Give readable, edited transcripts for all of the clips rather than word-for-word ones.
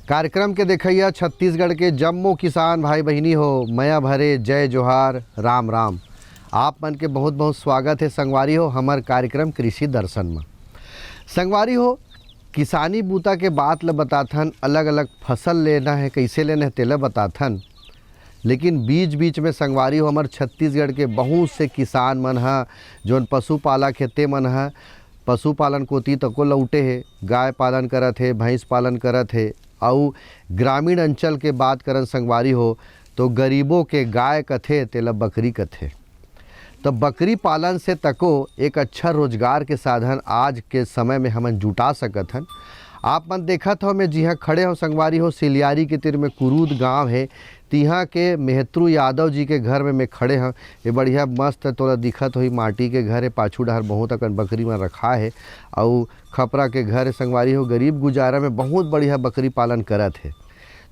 कार्यक्रम के देखैया छत्तीसगढ़ के जम्मो किसान भाई बहिनी हो, मया भरे जय जोहार राम राम। आप मन के बहुत बहुत स्वागत है संगवारी हो हमार कार्यक्रम कृषि दर्शन में। संगवारी हो, किसानी बूता के बात ल बताथन, अलग अलग फसल लेना है कैसे लेना है तेला बताथन, लेकिन बीच बीच में संगवारी हो हमार छत्तीसगढ़ के बहुत से किसान मन ह जोन पशुपालक है ते मन ह पशुपालन कोती तको लौटे है, गाय पालन करत है, भैंस पालन करत है। और ग्रामीण अंचल के बात करन संगवारी हो तो गरीबों के गाय कथे तेला बकरी कथे। तो बकरी पालन से तको एक अच्छा रोजगार के साधन आज के समय में हमन जुटा सकत हन। आप मन देखत हो मैं जिहाँ खड़े हो संगवारी हो सिलियारी के तीर में कुरूद गांव है, तिहाँ के मेहत्रू यादव जी के घर में मैं खड़े हैं। ये बढ़िया मस्त तोला दिखत होई माटी के घर है, पाछू डहर बहुत अकन बकरी में रखा है और खपरा के घर संगवारी हो गरीब गुजारा में बहुत बढ़िया बकरी पालन करत है।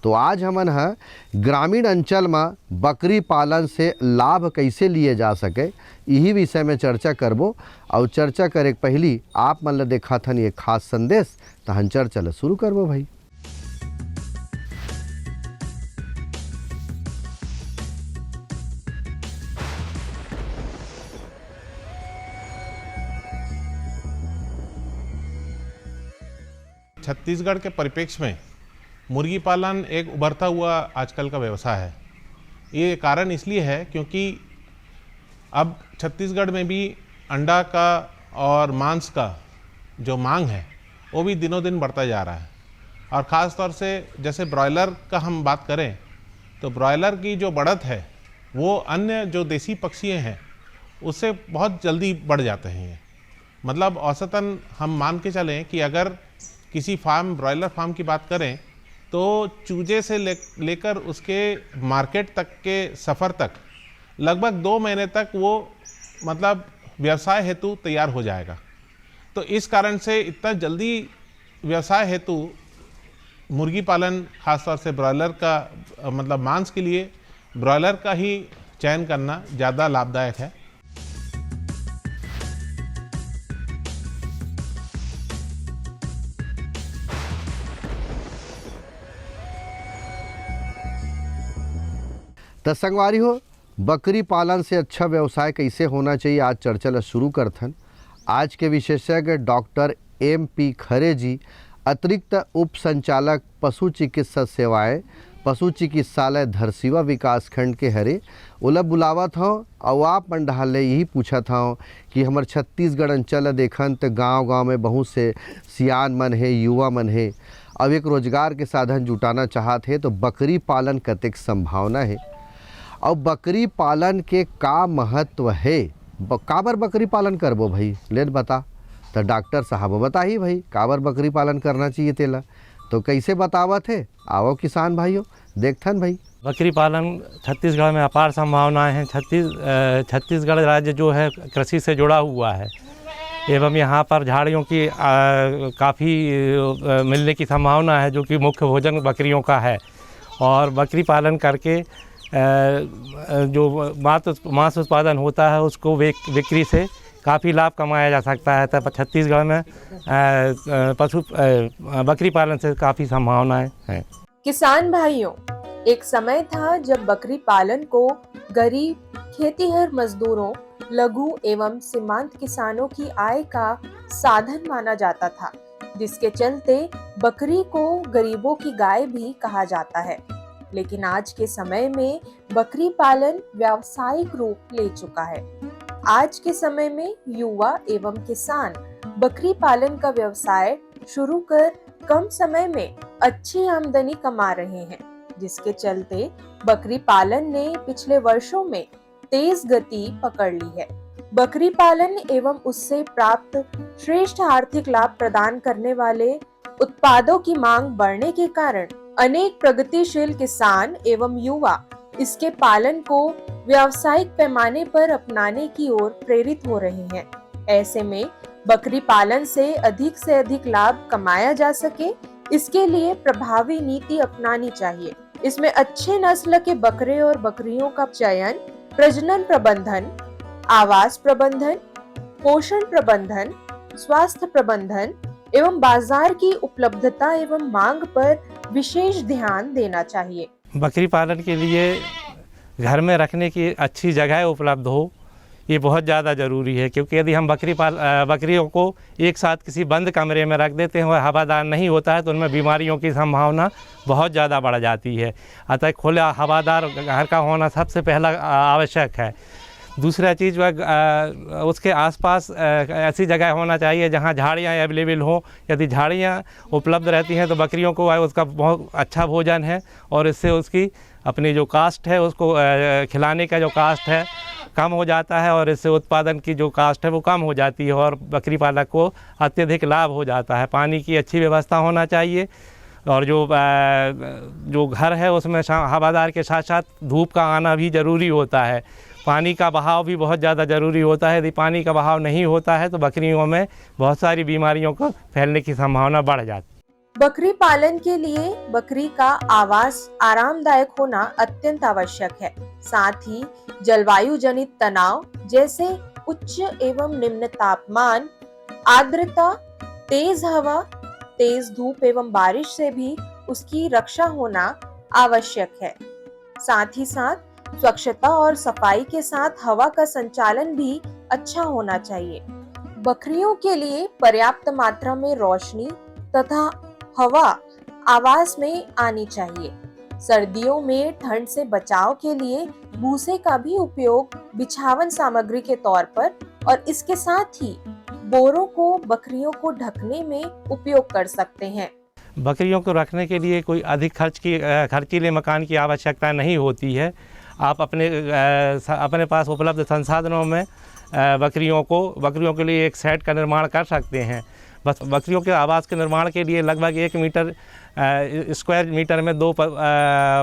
तो आज हमन ह ग्रामीण अंचल में बकरी पालन से लाभ कैसे लिए जा सके यही विषय में चर्चा करबो। और चर्चा करे पहली आप मन ल देखत हन ये खास संदेश, तो हम चर्चा ल शुरू करबो भाई। छत्तीसगढ़ के परिप्रेक्ष्य में मुर्गी पालन एक उभरता हुआ आजकल का व्यवसाय है। ये कारण इसलिए है क्योंकि अब छत्तीसगढ़ में भी अंडा का और मांस का जो मांग है वो भी दिनों दिन बढ़ता जा रहा है। और ख़ास तौर से जैसे ब्रॉयलर का हम बात करें तो ब्रॉयलर की जो बढ़त है वो अन्य जो देसी पक्षी हैं उससे बहुत जल्दी बढ़ जाते हैं। ये मतलब औसतन हम मान के चलें कि अगर किसी फार्म ब्रॉयलर फार्म की बात करें तो चूजे से लेकर उसके मार्केट तक के सफ़र तक लगभग 2 महीने तक वो मतलब व्यवसाय हेतु तैयार हो जाएगा। तो इस कारण से इतना जल्दी व्यवसाय हेतु मुर्गी पालन खासतौर से ब्रॉयलर का मतलब मांस के लिए ब्रॉयलर का ही चयन करना ज़्यादा लाभदायक है। तो संगवारी हो बकरी पालन से अच्छा व्यवसाय कैसे होना चाहिए आज चर्चा ला शुरू करथन। आज के विशेषज्ञ डॉक्टर MP खरे जी, अतिरिक्त उप संचालक पशु चिकित्सा सेवाएं, पशु चिकित्सालय धरसीवा विकास खंड के हरे ओला बुलावत हूँ। और आप मन डहाल ले यही पूछत हूँ कि हमार छत्तीसगढ़ अंचल देखन तो गांव-गांव में बहुत से सियान मन है, युवा मन है, अब एक रोजगार के साधन जुटाना चाहत है। तो बकरी पालन कतेक संभावना है और बकरी पालन के का महत्व है, काबर बकरी पालन करबो भाई ले बता। तो डॉक्टर साहब बता ही भाई काबर बकरी पालन करना चाहिए तेला, तो कैसे बतावत है आओ किसान भाइयों देखथन भाई। बकरी पालन छत्तीसगढ़ में अपार संभावनाएं हैं। छत्तीसगढ़ राज्य जो है कृषि से जुड़ा हुआ है एवं यहाँ पर झाड़ियों की काफ़ी मिलने की संभावना है, जो कि मुख्य भोजन बकरियों का है। और बकरी पालन करके जो मांस उत्पादन होता है उसको बिक्री से काफ़ी लाभ कमाया जा सकता है। तब छत्तीसगढ़ में बकरी पालन से काफ़ी संभावनाएं हैं। किसान भाइयों, एक समय था जब बकरी पालन को गरीब खेतीहर मजदूरों, लघु एवं सीमांत किसानों की आय का साधन माना जाता था, जिसके चलते बकरी को गरीबों की गाय भी कहा जाता है। लेकिन आज के समय में बकरी पालन व्यावसायिक रूप ले चुका है। आज के समय में युवा एवं किसान बकरी पालन का व्यवसाय शुरू कर कम समय में अच्छी आमदनी कमा रहे हैं, जिसके चलते बकरी पालन ने पिछले वर्षों में तेज गति पकड़ ली है। बकरी पालन एवं उससे प्राप्त श्रेष्ठ आर्थिक लाभ प्रदान करने वाले उत्पादों की मांग बढ़ने के कारण अनेक प्रगतिशील किसान एवं युवा इसके पालन को व्यावसायिक पैमाने पर अपनाने की ओर प्रेरित हो रहे हैं। ऐसे में बकरी पालन से अधिक लाभ कमाया जा सके, इसके लिए प्रभावी नीति अपनानी चाहिए। इसमें अच्छे नस्ल के बकरे और बकरियों का चयन, प्रजनन प्रबंधन, आवास प्रबंधन, पोषण प्रबंधन, स्वास्थ्य प्रबंधन एवं बाजार की उपलब्धता एवं मांग पर विशेष ध्यान देना चाहिए। बकरी पालन के लिए घर में रखने की अच्छी जगह उपलब्ध हो, ये बहुत ज़्यादा ज़रूरी है, क्योंकि यदि हम बकरियों को एक साथ किसी बंद कमरे में रख देते हैं और हवादार नहीं होता है तो उनमें बीमारियों की संभावना बहुत ज़्यादा बढ़ जाती है। अतः खुला हवादार घर का होना सबसे पहला आवश्यक है। दूसरा चीज़ उसके आसपास ऐसी जगह होना चाहिए जहां झाड़ियां अवेलेबल हो। यदि झाड़ियां उपलब्ध रहती हैं तो बकरियों को उसका बहुत अच्छा भोजन है और इससे उसकी अपनी जो कास्ट है उसको खिलाने का जो कास्ट है कम हो जाता है और इससे उत्पादन की जो कास्ट है वो कम हो जाती है और बकरी पालक को अत्यधिक लाभ हो जाता है। पानी की अच्छी व्यवस्था होना चाहिए और जो घर है उसमें हवादार के साथ साथ धूप का आना भी ज़रूरी होता है। पानी का बहाव भी बहुत ज़्यादा ज़रूरी होता है। यदि पानी का बहाव नहीं होता है तो बकरियों में बहुत सारी बीमारियों को फैलने की संभावना बढ़ जाती है। बकरी पालन के लिए बकरी का आवास आरामदायक होना अत्यंत आवश्यक है। साथ ही जलवायु जनित तनाव जैसे उच्च एवं निम्न तापमान, आर्द्रता, तेज हवा, तेज धूप एवं बारिश से भी उसकी रक्षा होना आवश्यक है। साथ ही साथ स्वच्छता और सफाई के साथ हवा का संचालन भी अच्छा होना चाहिए। बकरियों के लिए पर्याप्त मात्रा में रोशनी तथा हवा आवास में आनी चाहिए। सर्दियों में ठंड से बचाव के लिए भूसे का भी उपयोग बिछावन सामग्री के तौर पर और इसके साथ ही बोरों को बकरियों को ढकने में उपयोग कर सकते हैं। बकरियों को रखने के लिए कोई अधिक खर्चीले मकान की आवश्यकता नहीं होती है। आप अपने पास उपलब्ध संसाधनों में बकरियों के लिए एक शेड का निर्माण कर सकते हैं। बस बकरियों के आवास के निर्माण के लिए लगभग 1 मीटर स्क्वायर मीटर में 2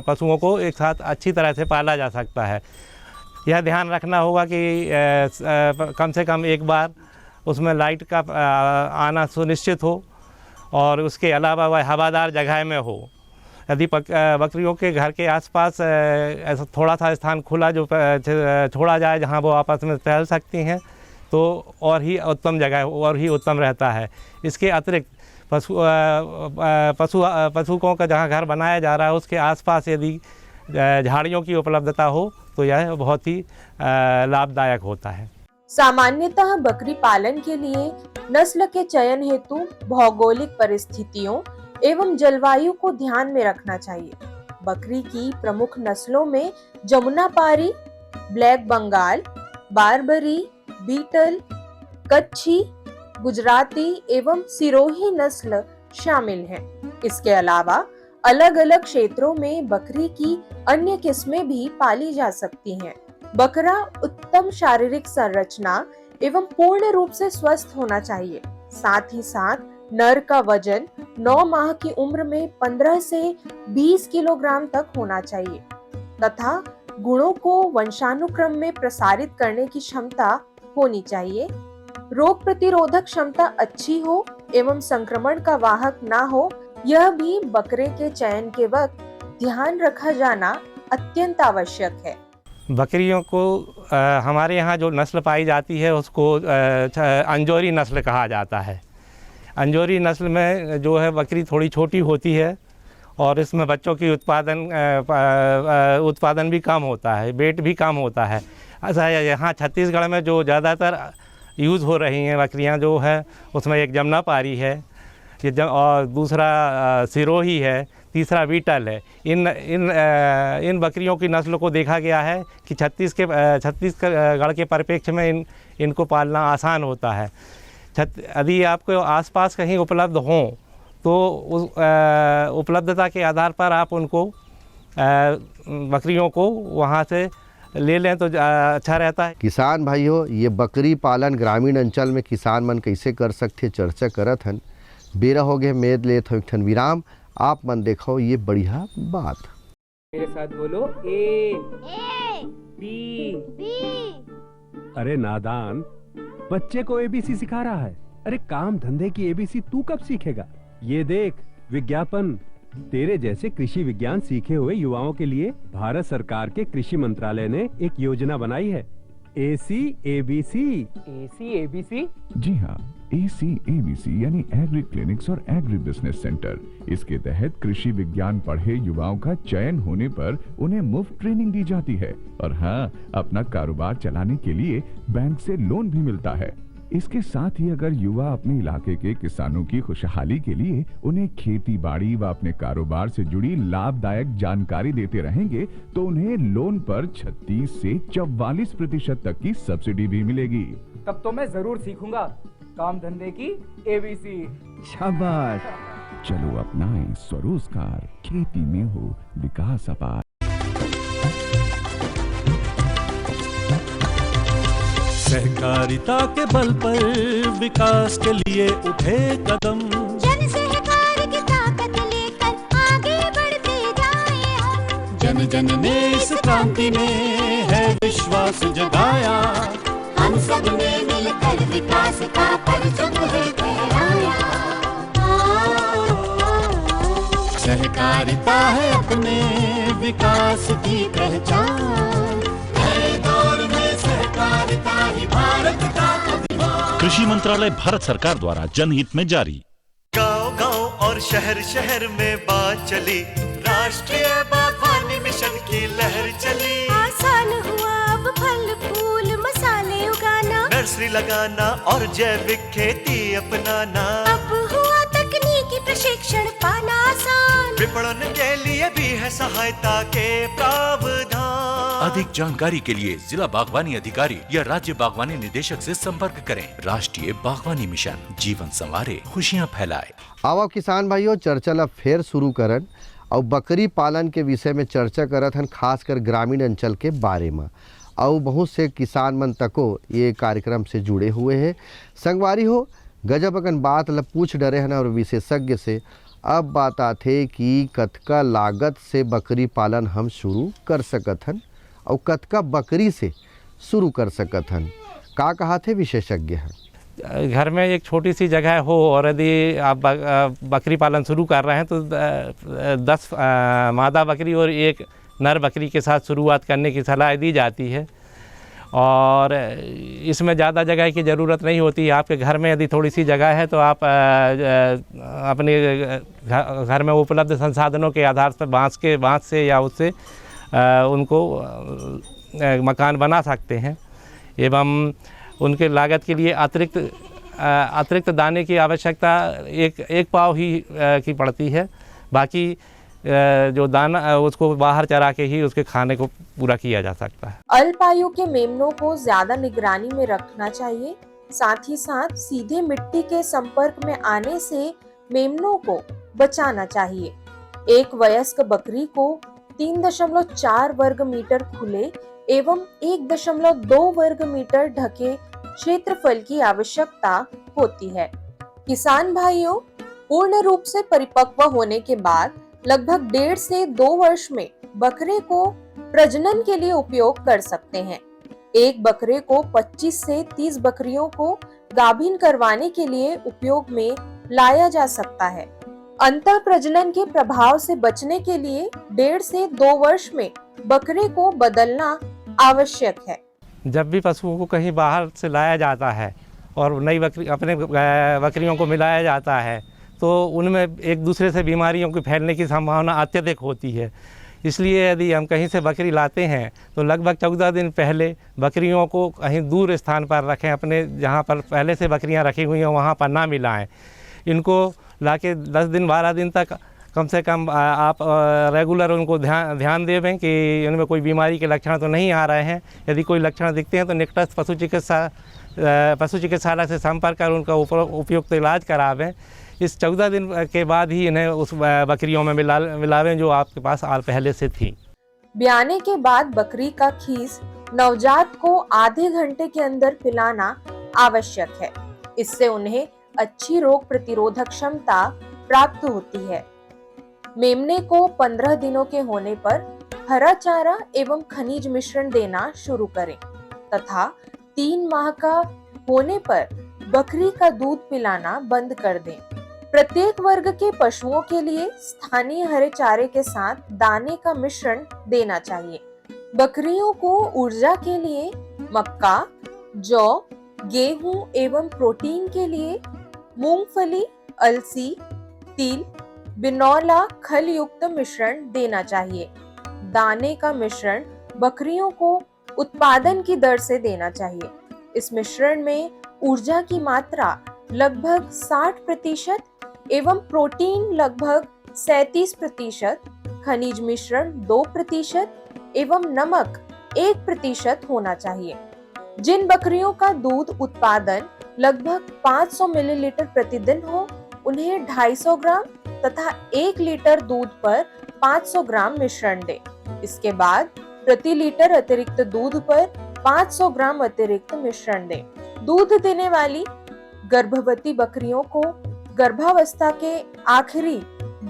पशुओं को एक साथ अच्छी तरह से पाला जा सकता है। यह ध्यान रखना होगा कि कम से कम एक बार उसमें लाइट का आना सुनिश्चित हो और उसके अलावा वह हवादार जगह में हो। यदि बकरियों के घर के आसपास ऐसा थोड़ा सा स्थान खुला जो छोड़ा जाए जहां वो आपस में टहल सकती हैं तो और ही उत्तम जगह और ही उत्तम रहता है। इसके अतिरिक्त पशुओं का जहां घर बनाया जा रहा है उसके आसपास यदि झाड़ियों की उपलब्धता हो तो यह बहुत ही लाभदायक होता है। सामान्यतः बकरी पालन के लिए नस्ल के चयन हेतु भौगोलिक परिस्थितियों एवं जलवायु को ध्यान में रखना चाहिए। बकरी की प्रमुख नस्लों में जमुनापारी, ब्लैक बंगाल, बारबरी, बीटल, कच्छी, गुजराती एवं सिरोही नस्ल शामिल हैं। इसके अलावा अलग अलग क्षेत्रों में बकरी की अन्य किस्में भी पाली जा सकती हैं। बकरा उत्तम शारीरिक संरचना एवं पूर्ण रूप से स्वस्थ होना चाहिए। साथ ही साथ नर का वजन 9 माह की उम्र में 15 से 20 किलोग्राम तक होना चाहिए तथा गुणों को वंशानुक्रम में प्रसारित करने की क्षमता होनी चाहिए। रोग प्रतिरोधक क्षमता अच्छी हो एवं संक्रमण का वाहक ना हो, यह भी बकरे के चयन के वक्त ध्यान रखा जाना अत्यंत आवश्यक है। बकरियों को हमारे यहाँ जो नस्ल पाई जाती है उसको अंजोरी नस्ल कहा जाता है। अंजोरी नस्ल में जो है बकरी थोड़ी छोटी होती है और इसमें बच्चों की उत्पादन भी कम होता है, वेट भी कम होता है। ऐसा यहाँ छत्तीसगढ़ में जो ज़्यादातर यूज़ हो रही हैं बकरियाँ जो है उसमें एक जमुनापारी है और दूसरा सिरोही है, तीसरा बीटल है। इन बकरियों की नस्लों को देखा गया है कि छत्तीसगढ़ के परिप्रेक्ष्य में इनको पालना आसान होता है। यदि आपको आसपास कहीं उपलब्ध हों तो उस उपलब्धता के आधार पर आप उनको बकरियों को वहाँ से ले लें तो अच्छा रहता है। किसान भाइयों, ये बकरी पालन ग्रामीण अंचल में किसान मन कैसे कर सकते चर्चा करत हन। बेरा हो गए मेद लेत हो ठन विराम। आप मन देखो ये बढ़िया बात। मेरे साथ बोलो ए बी। अरे नादान, बच्चे को एबीसी सिखा रहा है। अरे काम धंधे की एबीसी तू कब सीखेगा? ये देख विज्ञापन। तेरे जैसे कृषि विज्ञान सीखे हुए युवाओं के लिए भारत सरकार के कृषि मंत्रालय ने एक योजना बनाई है। AC ABC। AC ABC। जी हाँ, ACABC यानी एग्री क्लिनिक्स और एग्री बिजनेस सेंटर। इसके तहत कृषि विज्ञान पढ़े युवाओं का चयन होने पर उन्हें मुफ्त ट्रेनिंग दी जाती है और हाँ, अपना कारोबार चलाने के लिए बैंक से लोन भी मिलता है। इसके साथ ही अगर युवा अपने इलाके के किसानों की खुशहाली के लिए उन्हें खेती बाड़ी व अपने कारोबार से जुड़ी लाभदायक जानकारी देते रहेंगे तो उन्हें लोन पर 36 से 44% तक की सब्सिडी भी मिलेगी। तब तो मैं जरूर सीखूंगा काम धंधे की ABC। शाबाश, चलो अपनाएं स्वरोजगार, खेती में हो विकास अपार। सहकारिता के बल पर विकास के लिए उठे कदम, जन सहकार की ताकत लेकर आगे बढ़ते जाएं हम। जन जन ने इस क्रांति में है विश्वास जगाया, हम सब ने मिलकर विकास का परचम है फहराया। सहकारिता है अपने विकास की पहचान, नए दौर में सहकारिता ही भारत का अभिमान। कृषि मंत्रालय भारत सरकार द्वारा जनहित में जारी। गांव-गांव और शहर-शहर में बात चली, राष्ट्रीय बागवानी मिशन की लहर चली। आसान हुआ अब फल फूल मसाले उगाना, नर्सरी लगाना और जैविक खेती अपनाना। अब हुआ तकनीकी प्रशिक्षण पाना आसान, विपणन के लिए भी है सहायता के प्रावधान। अधिक जानकारी के लिए जिला बागवानी अधिकारी या राज्य बागवानी निदेशक से संपर्क करें। राष्ट्रीय बागवानी मिशन, जीवन संवारे, खुशियां फैलाए। आवा किसान भाइयों, चर्चा ला फेर शुरू करन और बकरी पालन के विषय में चर्चा करत हन, खासकर ग्रामीण अंचल के बारे में। और बहुत से किसान मन तको ये कार्यक्रम से जुड़े हुए हैं। संगवारी हो, गजब अकन बात ला पूछ डरे हन और विशेषज्ञ से अब बात आथे कि कतका लागत से बकरी पालन हम शुरू कर सकत हन और कतका बकरी से शुरू कर सकत हन। का कहा थे विशेषज्ञ हैं? घर में एक छोटी सी जगह हो और यदि आप बकरी पालन शुरू कर रहे हैं तो 10 मादा बकरी और 1 नर बकरी के साथ शुरुआत करने की सलाह दी जाती है। और इसमें ज़्यादा जगह की ज़रूरत नहीं होती है। आपके घर में यदि थोड़ी सी जगह है तो आप अपने घर में उपलब्ध संसाधनों के आधार पर बांस से या उससे उनको मकान बना सकते हैं। एवं उनके लागत के लिए अतिरिक्त दाने की आवश्यकता एक पाव ही की पड़ती है। बाकी जो दाना उसको बाहर चरा के ही उसके खाने को पूरा किया जा सकता है। अल्पायु के मेमनों को ज्यादा निगरानी में रखना चाहिए। साथ ही साथ सीधे मिट्टी के संपर्क में आने से मेमनों को बचाना चाहिए। एक वयस्क बकरी को 3.4 वर्ग मीटर खुले एवं 1.2 वर्ग मीटर ढके क्षेत्रफल की आवश्यकता होती है। किसान भाइयों, पूर्ण रूप से परिपक्व होने के बाद लगभग 1.5 से 2 वर्ष में बकरे को प्रजनन के लिए उपयोग कर सकते हैं। एक बकरे को 25 से 30 बकरियों को गाभिन करवाने के लिए उपयोग में लाया जा सकता है। अंतः प्रजनन के प्रभाव से बचने के लिए 1.5 से 2 वर्ष में बकरे को बदलना आवश्यक है। जब भी पशुओं को कहीं बाहर से लाया जाता है और नई अपने बकरियों को मिलाया जाता है तो उनमें एक दूसरे से बीमारियों के फैलने की संभावना अत्यधिक होती है। इसलिए यदि हम कहीं से बकरी लाते हैं तो लगभग 14 दिन पहले बकरियों को कहीं दूर स्थान पर रखें। अपने जहाँ पर पहले से बकरियाँ रखी हुई हैं वहाँ पर ना मिलाएं। इनको लाके 10 दिन 12 दिन तक कम से कम आप रेगुलर उनको ध्यान देवें कि इनमें कोई बीमारी के लक्षण तो नहीं आ रहे हैं। यदि कोई लक्षण दिखते हैं तो निकटस्थ पशु चिकित्सालय से संपर्क कर उनका उपयुक्त इलाज करावें। इस 14 दिन के बाद ही इन्हें उस बकरियों में मिलावें जो आपके पास पहले से थी। ब्याने के बाद बकरी का खीस नवजात को आधे घंटे के अंदर पिलाना आवश्यक है। इससे उन्हें अच्छी रोग प्रतिरोधक क्षमता प्राप्त होती है। मेमने को 15 दिनों के होने पर हरा चारा एवं खनिज मिश्रण देना शुरू करें तथा 3 माह का होने पर बकरी का दूध पिलाना बंद कर दें। प्रत्येक वर्ग के पशुओं के लिए स्थानीय हरे चारे के साथ दाने का मिश्रण देना चाहिए। बकरियों को ऊर्जा के लिए मक्का, जौ, गेहूं एवं प्रोटीन के लिए मूंगफली, अलसी, तिल, बिनौला खल युक्त मिश्रण देना चाहिए। दाने का मिश्रण बकरियों को उत्पादन की दर से देना चाहिए। इस मिश्रण में ऊर्जा की मात्रा लगभग 60% एवं प्रोटीन लगभग 37%, खनिज मिश्रण 2% एवं नमक 1% होना चाहिए। जिन बकरियों का दूध उत्पादन लगभग 500 मिलीलीटर प्रतिदिन हो, उन्हें 250 ग्राम तथा 1 लीटर दूध पर 500 ग्राम मिश्रण दें। इसके बाद प्रति लीटर अतिरिक्त दूध पर 500 ग्राम अतिरिक्त मिश्रण दें। दूध देने वाली गर्भवती बकरियों को गर्भावस्था के आखिरी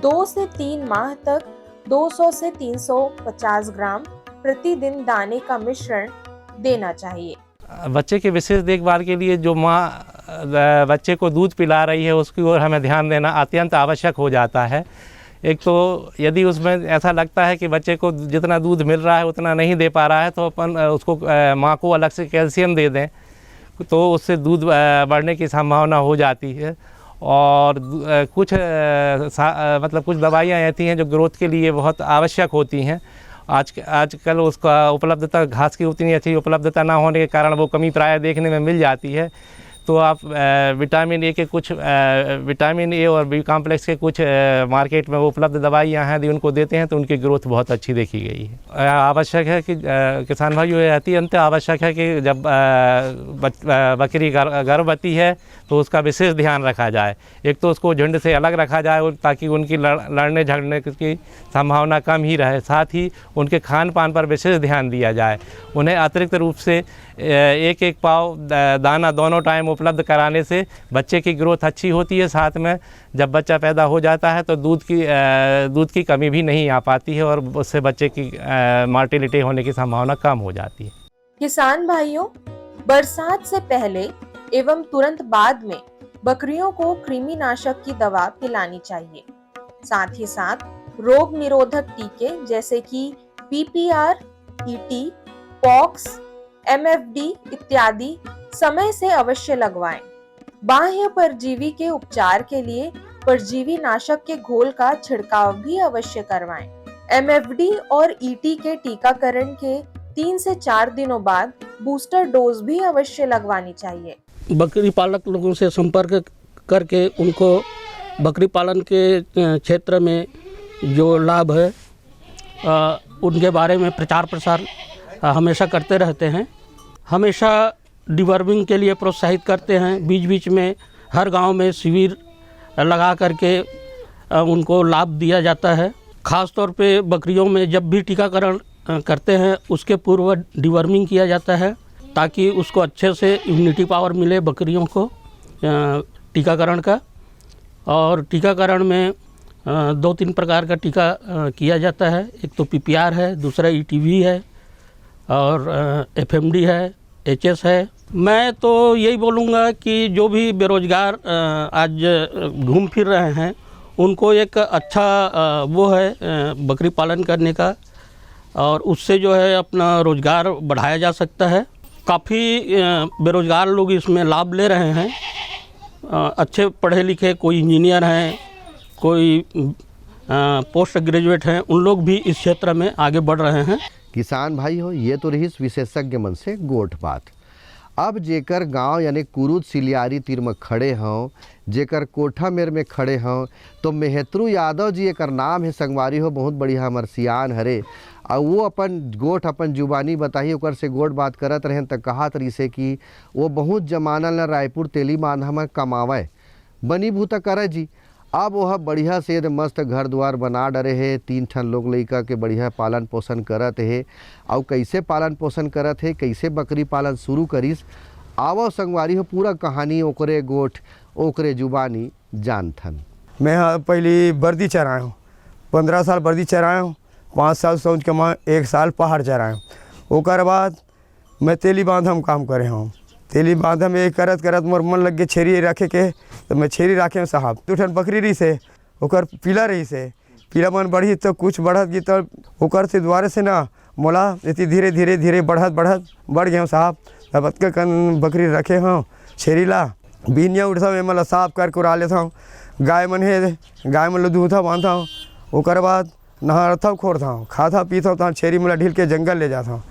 2 से 3 माह तक 200 से 350 ग्राम प्रतिदिन दाने का मिश्रण देना चाहिए। बच्चे की विशेष देखभाल के लिए जो माँ बच्चे को दूध पिला रही है उसकी ओर हमें ध्यान देना अत्यंत आवश्यक हो जाता है। एक तो यदि उसमें ऐसा लगता है कि बच्चे को जितना दूध मिल रहा है उतना नहीं दे पा रहा है तो अपन उसको माँ को अलग से कैल्शियम दे दें तो उससे दूध बढ़ने की संभावना हो जाती है। और कुछ कुछ दवाइयाँ ऐसी हैं जो ग्रोथ के लिए बहुत आवश्यक होती हैं। आजकल उसका उपलब्धता घास की उतनी अच्छी उपलब्धता ना होने के कारण वो कमी प्राय देखने में मिल जाती है। तो आप विटामिन ए के कुछ विटामिन ए और बी कॉम्प्लेक्स के कुछ मार्केट में वो उपलब्ध दवाइयाँ हैं यदि उनको देते हैं तो उनकी ग्रोथ बहुत अच्छी देखी गई है। आवश्यक है कि किसान भाइयों ये अत्यंत आवश्यक है कि जब बकरी गर्भवती है तो उसका विशेष ध्यान रखा जाए। एक तो उसको झुंड से अलग रखा जाए ताकि उनकी लड़ने झगड़ने की संभावना कम ही रहे। साथ ही उनके खान पान पर विशेष ध्यान दिया जाए। उन्हें अतिरिक्त रूप से एक एक पाव दाना दोनों टाइम उपलब्ध कराने से बच्चे की ग्रोथ अच्छी होती है। साथ में जब बच्चा पैदा हो जाता है तो दूध की कमी भी नहीं आ पाती है और उससे बच्चे की मार्टिलिटी होने की संभावना कम हो जाती है। किसान भाइयों, बरसात से पहले एवं तुरंत बाद में बकरियों को कृमिनाशक की दवा पिलानी चाहिए। साथ ही साथ रोग निरोधक टीके जैसे कि PPR, ET, पॉक्स, MFD इत्यादि समय से अवश्य लगवाएं। बाह्य परजीवी के उपचार के लिए परजीवी नाशक के घोल का छिड़काव भी अवश्य करवाएं। MFD और ET के टीकाकरण के 3 से 4 दिनों बाद बूस्टर डोज भी अवश्य लगवानी चाहिए। बकरी पालक लोगों से संपर्क करके उनको बकरी पालन के क्षेत्र में जो लाभ है उनके बारे में प्रचार प्रसार हमेशा करते रहते हैं। हमेशा डिवर्मिंग के लिए प्रोत्साहित करते हैं। बीच बीच में हर गांव में शिविर लगा करके उनको लाभ दिया जाता है। ख़ास तौर पे बकरियों में जब भी टीकाकरण करते हैं उसके पूर्व डिवर्मिंग किया जाता है ताकि उसको अच्छे से इम्यूनिटी पावर मिले बकरियों को टीकाकरण का। और टीकाकरण में 2-3 प्रकार का टीका किया जाता है। एक तो PPR है, दूसरा ETV है और FMD है, HS है। मैं तो यही बोलूँगा कि जो भी बेरोजगार आज घूम फिर रहे हैं उनको एक अच्छा वो है बकरी पालन करने का और उससे जो है अपना रोज़गार बढ़ाया जा सकता है। काफ़ी बेरोजगार लोग इसमें लाभ ले रहे हैं। अच्छे पढ़े लिखे, कोई इंजीनियर हैं, कोई पोस्ट ग्रेजुएट हैं, उन लोग भी इस क्षेत्र में आगे बढ़ रहे हैं। किसान भाई हो, ये तो रही विशेषज्ञ मन से गोठ बात। अब जेकर गांव यानी कुरुद सिलियारी तीर में खड़े हों, जेकर कोठा मेर में खड़े हों तो मेहतरू यादव जी एकर नाम है संगवारी हो, बहुत बढ़िया हमर सियान हरे। और वो अपन गोठ अपन जुबानी बताही ओकर से गोठ बात करत रहें तो कहा तरी से कि वो बहुत जमाना न रायपुर तेली बांधा में कमावे बनी भूता करे जी। अब वह बढ़िया से मस्त घर द्वार बना डरे है, 3 ठन लोग लइका के बढ़िया पालन पोषण करत है। और कैसे पालन पोषण करत है, कैसे बकरी पालन शुरू करीस, आवो संगवारी हो पूरा कहानी ओकरे गोठ ओकरे जुबानी जानथन। मैं पहली बर्दी चराया हूँ, 15 साल बर्दी चराया हूँ, 5 साल सोच के मैं 1 साल पहाड़ चराया हूँ। ओकर बाद मैं तेली बांधा में काम करे हूँ। तेली बांधा में करत करत मोर मन लग गए छेरी रखे के, तो मैं छेरी राखे साहब 2 ठन बकरी रही से ओकर पीला रही से, पीला मन बढ़ी तो कुछ बढ़त गई तो ओकर से द्वारे से ना मोला इतनी धीरे धीरे धीरे बढ़ गए साहब। अब अतका कन बकरी रखे हूँ छेरीला बीनिया उठता हूँ मतलब साफ कर कुरा लेता हूँ। गाय मन है गाय मन दूधा बांधता हूँ ओकर बाद नहाता हूँ खोरता हूँ खाता पीता हूँ। छेरी मला ढील के जंगल ले जाता हूँ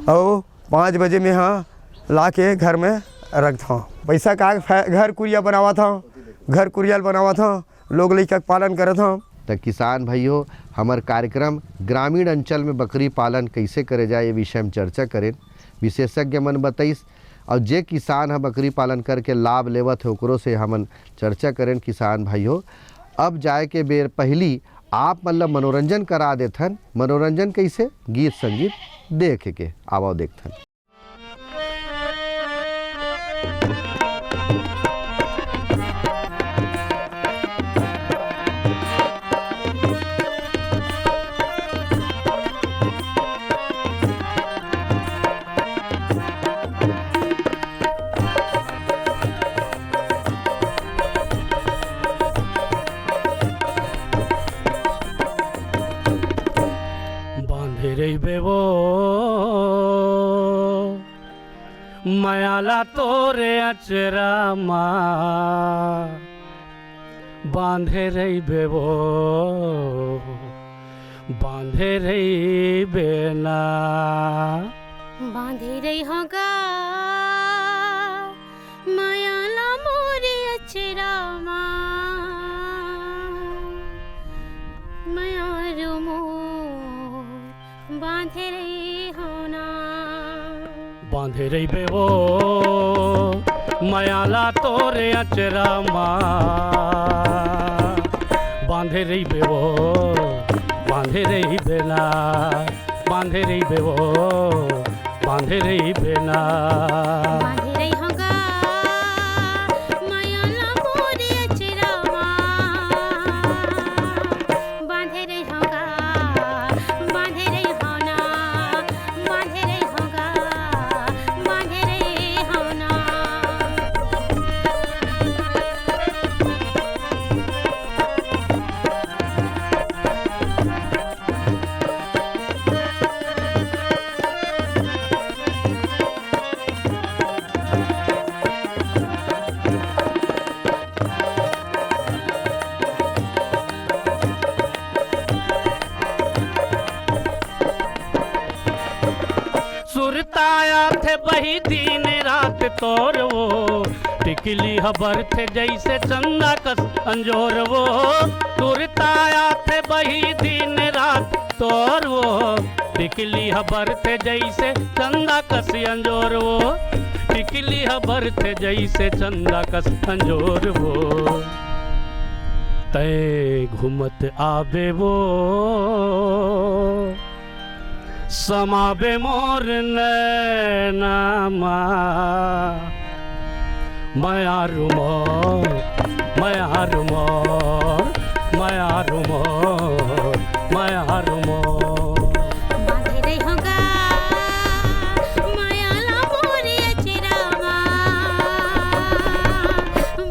और 5 बजे में हाँ ला के घर में रखता हूँ। पैसा का घर कुरिया बनावा था घर कुरियाल बनावा था लोग लइका पालन करत हूँ। तो किसान भाइयों हमार कार्यक्रम ग्रामीण अंचल में बकरी पालन कैसे करे जाए ये विषय में चर्चा करें। विशेषज्ञ मन बताइस और जे किसान है बकरी पालन करके लाभ लेवत है ओकरो से हमन चर्चा करें। किसान भाइयों अब जाए के बेर पहली आप मतलब मनोरंजन करा देथन। मनोरंजन कैसे गीत संगीत देख के आवो देखथन। मयाला तोरे अचरा माँ बांधे रही बेवो बांधे रही बेना बांधे रही होगा मयाला मोरे अचरा मयारो मोर बांधे रही होना बांधे रही बेवो मयाला तोरे अचरा माँ बांधे रही बेवो बांधे रही बेना बांधे रही बेवो बांधे रही बेना बांधे रही होगा मयाला मोरे अचरा बांधे रही होगा बांधे रही होना बांधे रही होगा बांधे रही होना। सुरताया थे बही दिन रात तोर वो टिकली हबर थे जैसे चंदा कस अंजोर वो सुरताया थे बही दिन रात तोर वो टिकली हबर थे जैसे चंदा कस अंजोर वो टिकली हबर थे जैसे चंदा कस अंजोर वो तय घूमत आबे वो समाबे मोर नैनामा मयारू मोर मयारू मोर मयारू मोर मयारू मोर बांधे रही होगा मयाला मोरे अचरा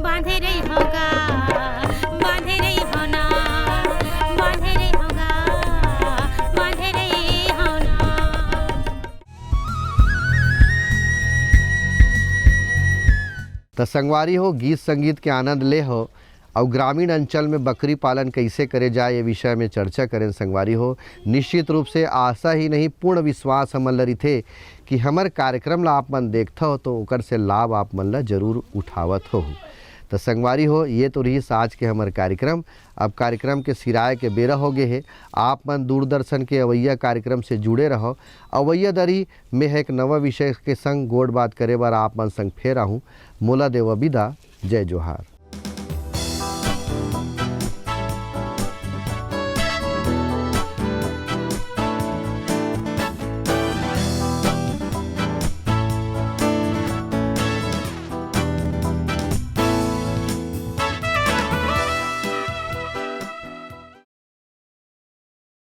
बांधे रही होगा बांधे रही होना बांधे रही होगा बांधे रही होना। तो संगवारी हो गीत संगीत के आनंद ले हो और ग्रामीण अंचल में बकरी पालन कैसे करे जाए ये विषय में चर्चा करें। संगवारी हो निश्चित रूप से आशा ही नहीं पूर्ण विश्वास हमन लरी थे कि हमार कार्यक्रम ला आप मन देखता हो तो ओकर से लाभ आप मन ला जरूर उठावत हो। तो संगवारी हो ये तो रही आज के हमार कार्यक्रम। अब कार्यक्रम के सिराए के बेरा हो गए है। आप मन दूरदर्शन के अवैया कार्यक्रम से जुड़े रहो। अवैया दरी में है एक नवा विषय के संग गोड़ बात करे बार आप मन संग फेर आहूँ। मोला देव विदा। जय जोहार।